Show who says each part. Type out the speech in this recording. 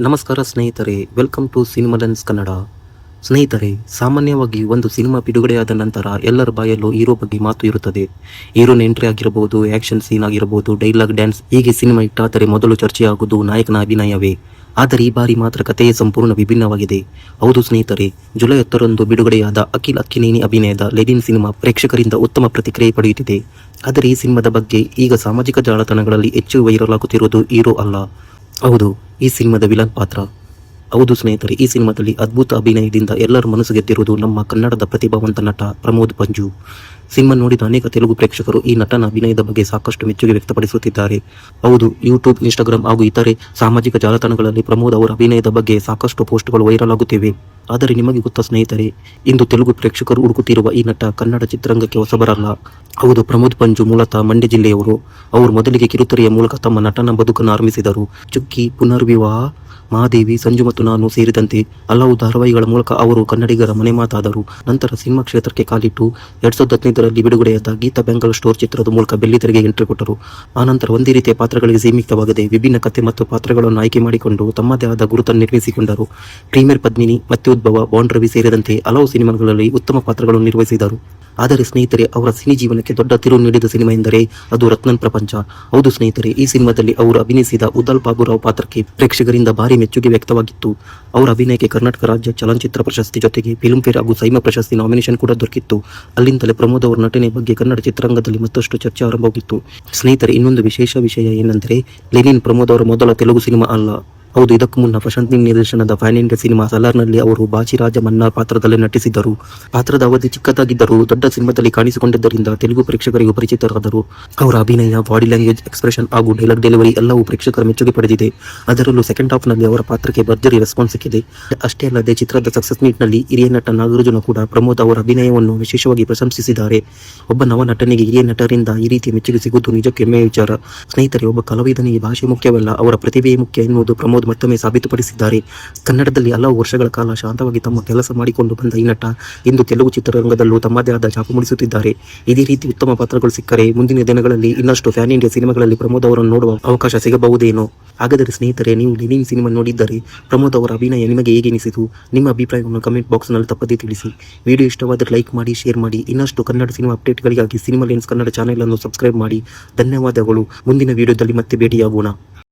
Speaker 1: ನಮಸ್ಕಾರ ಸ್ನೇಹಿತರೆ, welcome to Cinema lens Kannada. ಸ್ನೇಹಿತರೆ, ಸಾಮಾನ್ಯವಾಗಿ ಒಂದು ಸಿನಿಮಾ ಬಿಡುಗಡೆಯಾದ ನಂತರ ಎಲ್ಲರ ಬಾಯಲ್ಲೂ ಹೀರೋ ಬಗ್ಗೆ ಮಾತು ಇರುತ್ತದೆ. ಹೀರೋನ ಎಂಟ್ರಿ ಆಗಿರಬಹುದು, ಆಕ್ಷನ್ ಸೀನ್ ಆಗಿರಬಹುದು, ಡೈಲಾಗ್, ಡ್ಯಾನ್ಸ್, ಹೀಗೆ ಸಿನಿಮಾ ಇಟ್ಟಾದರೆ ಮೊದಲು ಚರ್ಚೆಯಾಗುವುದು ನಾಯಕನ ಅಭಿನಯವೇ. ಆದರೆ ಈ ಬಾರಿ ಮಾತ್ರ ಕಥೆಯೇ ಸಂಪೂರ್ಣ ವಿಭಿನ್ನವಾಗಿದೆ. ಹೌದು ಸ್ನೇಹಿತರೆ, ಜುಲೈ 10ರಂದು ಬಿಡುಗಡೆಯಾದ ಅಖಿಲ್ ಅಕ್ಕಿನೇನಿ ಅಭಿನಯದ ಲೆನಿನ್ ಸಿನಿಮಾ ಪ್ರೇಕ್ಷಕರಿಂದ ಉತ್ತಮ ಪ್ರತಿಕ್ರಿಯೆ ಪಡೆಯುತ್ತಿದೆ. ಆದರೆ ಈ ಸಿನಿಮಾದ ಬಗ್ಗೆ ಈಗ ಸಾಮಾಜಿಕ ಜಾಲತಾಣಗಳಲ್ಲಿ ಹೆಚ್ಚು ವೈರಲ್ ಆಗುತ್ತಿರುವುದು ಹೀರೋ ಅಲ್ಲ, ಹೌದು, ಈ ಸಿನಿಮಾದ ವಿಲನ್ ಪಾತ್ರ. ಹೌದು ಸ್ನೇಹಿತರೆ, ಈ ಸಿನಿಮಾದಲ್ಲಿ ಅದ್ಭುತ ಅಭಿನಯದಿಂದ ಎಲ್ಲರ ಮನಸ್ಸು ಗೆದ್ದಿರುವುದು ನಮ್ಮ ಕನ್ನಡದ ಪ್ರತಿಭಾವಂತ ನಟ ಪ್ರಮೋದ್ ಪಂಜು. ಸಿನಿಮಾ ನೋಡಿದ ಅನೇಕ ತೆಲುಗು ಪ್ರೇಕ್ಷಕರು ಈ ನಟನ ಅಭಿನಯದ ಬಗ್ಗೆ ಸಾಕಷ್ಟು ಮೆಚ್ಚುಗೆ ವ್ಯಕ್ತಪಡಿಸುತ್ತಿದ್ದಾರೆ. ಹೌದು, ಯೂಟ್ಯೂಬ್, ಇನ್ಸ್ಟಾಗ್ರಾಮ್ ಹಾಗೂ ಇತರೆ ಸಾಮಾಜಿಕ ಜಾಲತಾಣಗಳಲ್ಲಿ ಪ್ರಮೋದ್ ಅವರ ಅಭಿನಯದ ಬಗ್ಗೆ ಸಾಕಷ್ಟು ಪೋಸ್ಟ್ಗಳು ವೈರಲ್ ಆಗುತ್ತಿವೆ. ಆದರೆ ನಿಮಗೆ ಗೊತ್ತಾ ಸ್ನೇಹಿತರೆ, ಇಂದು ತೆಲುಗು ಪ್ರೇಕ್ಷಕರು ಹುಡುಕುತ್ತಿರುವ ಈ ನಟ ಕನ್ನಡ ಚಿತ್ರರಂಗಕ್ಕೆ ಹೊಸಬರಲ್ಲ. ಹೌದು, ಪ್ರಮೋದ್ ಪಂಜು ಮೂಲತಃ ಮಂಡ್ಯ ಜಿಲ್ಲೆಯವರು. ಅವರು ಮೊದಲಿಗೆ ಕಿರುತೆರೆಯ ಮೂಲಕ ತಮ್ಮ ನಟನ ಬದುಕನ್ನು ಆರಂಭಿಸಿದರು. ಚುಕ್ಕಿ, ಪುನರ್ವಿವಾಹ, ಮಹಾದೇವಿ, ಸಂಜು ಮತ್ತು ನಾನು ಸೇರಿದಂತೆ ಹಲವು ಧಾರಾವಾಹಿಗಳ ಮೂಲಕ ಅವರು ಕನ್ನಡಿಗರ ಮನೆ ಮಾತಾದರು. ನಂತರ ಸಿನಿಮಾ ಕ್ಷೇತ್ರಕ್ಕೆ ಕಾಲಿಟ್ಟು 2015ರಲ್ಲಿ ಬಿಡುಗಡೆಯಾದ ಗೀತಾ ಬ್ಯಾಂಗಲ್ ಸ್ಟೋರ್ ಚಿತ್ರದ ಮೂಲಕ ಬೆಳ್ಳಿತೆರೆಗೆ ಎಂಟ್ರಿ ಕೊಟ್ಟರು. ಆನಂತರ ಒಂದೇ ರೀತಿಯ ಪಾತ್ರಗಳಿಗೆ ಸೀಮಿತವಾಗದೆ ವಿಭಿನ್ನ ಕಥೆ ಮತ್ತು ಪಾತ್ರಗಳನ್ನು ಆಯ್ಕೆ ಮಾಡಿಕೊಂಡು ತಮ್ಮದೇ ಆದ ಗುರುತನ್ನು ನಿರ್ಮಿಸಿಕೊಂಡರು. ಪ್ರೀಮಿಯರ್ ಪದ್ಮಿನಿ, ಮತ್ಯೋದ್ಭವ, ಬಾಂಡ್ ರವಿ ಸೇರಿದಂತೆ ಹಲವು ಸಿನಿಮಾಗಳಲ್ಲಿ ಉತ್ತಮ ಪಾತ್ರಗಳನ್ನು ನಿರ್ವಹಿಸಿದರು. ಆದರೆ ಸ್ನೇಹಿತರೆ, ಅವರ ಸಿನಿ ಜೀವನಕ್ಕೆ ದೊಡ್ಡ ತಿರುವು ನೀಡಿದ ಸಿನಿಮಾ ಎಂದರೆ ಅದು ರತ್ನನ್ ಪ್ರಪಂಚ. ಹೌದು ಸ್ನೇಹಿತರೆ, ಈ ಸಿನಿಮಾದಲ್ಲಿ ಅವರು ಅಭಿನಯಿಸಿದ ಉದಲ್ ಬಾಬುರಾವ್ ಪಾತ್ರಕ್ಕೆ ಪ್ರೇಕ್ಷಕರಿಂದ ಭಾರಿ ಮೆಚ್ಚುಗೆ ವ್ಯಕ್ತವಾಗಿತ್ತು. ಅವರ ಅಭಿನಯಕ್ಕೆ ಕರ್ನಾಟಕ ರಾಜ್ಯ ಚಲನಚಿತ್ರ ಪ್ರಶಸ್ತಿ ಜೊತೆಗೆ ಫಿಲ್ಮ್ಫೇರ್ ಹಾಗೂ ಸೈಮಾ ಪ್ರಶಸ್ತಿ ನಾಮಿನೇಷನ್ ಕೂಡ ದೊರಕಿತ್ತು. ಅಲ್ಲಿಂದಲೇ ಪ್ರಮೋದ್ ಅವರ ನಟನೆ ಬಗ್ಗೆ ಕನ್ನಡ ಚಿತ್ರರಂಗದಲ್ಲಿ ಮತ್ತಷ್ಟು ಚರ್ಚೆ ಆರಂಭವಾಗಿತ್ತು. ಸ್ನೇಹಿತರೆ, ಇನ್ನೊಂದು ವಿಶೇಷ ವಿಷಯ ಏನೆಂದರೆ, ಲೆನಿನ್ ಪ್ರಮೋದ್ ಅವರ ಮೊದಲ ತೆಲುಗು ಸಿನಿಮಾ ಅಲ್ಲ. ಹೌದು, ಇದಕ್ಕೂ ಮುನ್ನ ಪ್ರಶಾಂತ್ ನೀಲ್ ನಿರ್ದೇಶನದ ಪ್ಯಾನ್ ಇಂಡಿಯಾ ಸಿನಿಮಾ ಸಲಾರ್ನಲ್ಲಿ ಅವರು ಬಾಚಿರಾಜ ಮನ್ನಾರ್ ಪಾತ್ರದಲ್ಲಿ ನಟಿಸಿದ್ದರು. ಪಾತ್ರದ ಅವಧಿ ಚಿಕ್ಕದಾಗಿದ್ದರೂ ದೊಡ್ಡ ಸಿನಿಮಾದಲ್ಲಿ ಕಾಣಿಸಿಕೊಂಡಿದ್ದರಿಂದ ತೆಲುಗು ಪ್ರೇಕ್ಷಕರಿಗೂ ಪರಿಚಿತರಾದರು. ಅವರ ಅಭಿನಯ, ಬಾಡಿ ಲ್ಯಾಂಗ್ವೇಜ್, ಎಕ್ಸ್ಪ್ರೆಷನ್ ಹಾಗೂ ಡೈಲಾಗ್ ಡೆಲಿವರಿ ಎಲ್ಲವೂ ಪ್ರೇಕ್ಷಕರ ಮೆಚ್ಚುಗೆ ಪಡೆದಿದೆ. ಅದರಲ್ಲೂ ಸೆಕೆಂಡ್ ಹಾಫ್ನಲ್ಲಿ ಅವರ ಪಾತ್ರಕ್ಕೆ ಭರ್ಜರಿ ರೆಸ್ಪಾನ್ಸ್ ಸಿಕ್ಕಿದೆ. ಅಷ್ಟೇ ಅಲ್ಲದೆ ಚಿತ್ರದ ಸಕ್ಸಸ್ ಮೀಟ್ನಲ್ಲಿ ಹಿರಿಯ ನಟ ನಾಗಾರ್ಜುನ ಕೂಡ ಪ್ರಮೋದ್ ಅವರ ಅಭಿನಯವನ್ನು ವಿಶೇಷವಾಗಿ ಪ್ರಶಂಸಿಸಿದ್ದಾರೆ. ಒಬ್ಬ ನವ ನಟನಿಗೆ ಹಿರಿಯ ನಟರಿಂದ ಈ ರೀತಿಯ ಮೆಚ್ಚುಗೆ ಸಿಗುವುದು ನಿಜಕ್ಕೂ ಹೆಮ್ಮೆಯ ವಿಚಾರ. ಸ್ನೇಹಿತರೆ, ಒಬ್ಬ ಕಲಾವಿದನಿಗೆ ಭಾಷೆ ಮುಖ್ಯವಲ್ಲ, ಅವರ ಪ್ರತಿಭೆಯೇ ಮುಖ್ಯ ಎನ್ನುವುದು ಪ್ರಮೋದ್ ಮತ್ತೊಮ್ಮೆ ಸಾಬೀತುಪಡಿಸಿದ್ದಾರೆ. ಕನ್ನಡದಲ್ಲಿ ಹಲವು ವರ್ಷಗಳ ಕಾಲ ಶಾಂತವಾಗಿ ತಮ್ಮ ಕೆಲಸ ಮಾಡಿಕೊಂಡು ಬಂದ ಈ ನಟ ಇಂದು ತೆಲುಗು ಚಿತ್ರರಂಗದಲ್ಲೂ ತಮ್ಮದೇ ಆದ ಛಾಪು ಮೂಡಿಸುತ್ತಿದ್ದಾರೆ. ಇದೇ ರೀತಿ ಉತ್ತಮ ಪಾತ್ರಗಳು ಸಿಕ್ಕರೆ ಮುಂದಿನ ದಿನಗಳಲ್ಲಿ ಇನ್ನಷ್ಟು ಪ್ಯಾನ್ ಇಂಡಿಯಾ ಸಿನಿಮಾಗಳಲ್ಲಿ ಪ್ರಮೋದ್ ಅವರನ್ನು ನೋಡುವ ಅವಕಾಶ ಸಿಗಬಹುದೇನೋ. ಹಾಗಾದರೆ ಸ್ನೇಹಿತರೆ, ನೀವು ಲೆನಿನ್ ಸಿನಿಮಾ ನೋಡಿದ್ದರೆ ಪ್ರಮೋದ್ ಅವರ ಅಭಿನಯ ನಿಮಗೆ ಹೇಗೆನಿಸಿತು? ನಿಮ್ಮ ಅಭಿಪ್ರಾಯವನ್ನು ಕಮೆಂಟ್ ಬಾಕ್ಸ್ನಲ್ಲಿ ತಪ್ಪದೇ ತಿಳಿಸಿ. ವಿಡಿಯೋ ಇಷ್ಟವಾದರೆ ಲೈಕ್ ಮಾಡಿ, ಶೇರ್ ಮಾಡಿ. ಇನ್ನಷ್ಟು ಕನ್ನಡ ಸಿನಿಮಾ ಅಪ್ಡೇಟ್ಗಳಿಗಾಗಿ ಸಿನಿಮಾ ಲೆನ್ಸ್ ಕನ್ನಡ ಚಾನೆಲ್ ಅನ್ನು ಸಬ್ಸ್ಕ್ರೈಬ್ ಮಾಡಿ. ಧನ್ಯವಾದಗಳು. ಮುಂದಿನ ವಿಡಿಯೋದಲ್ಲಿ ಮತ್ತೆ ಭೇಟಿಯಾಗೋಣ.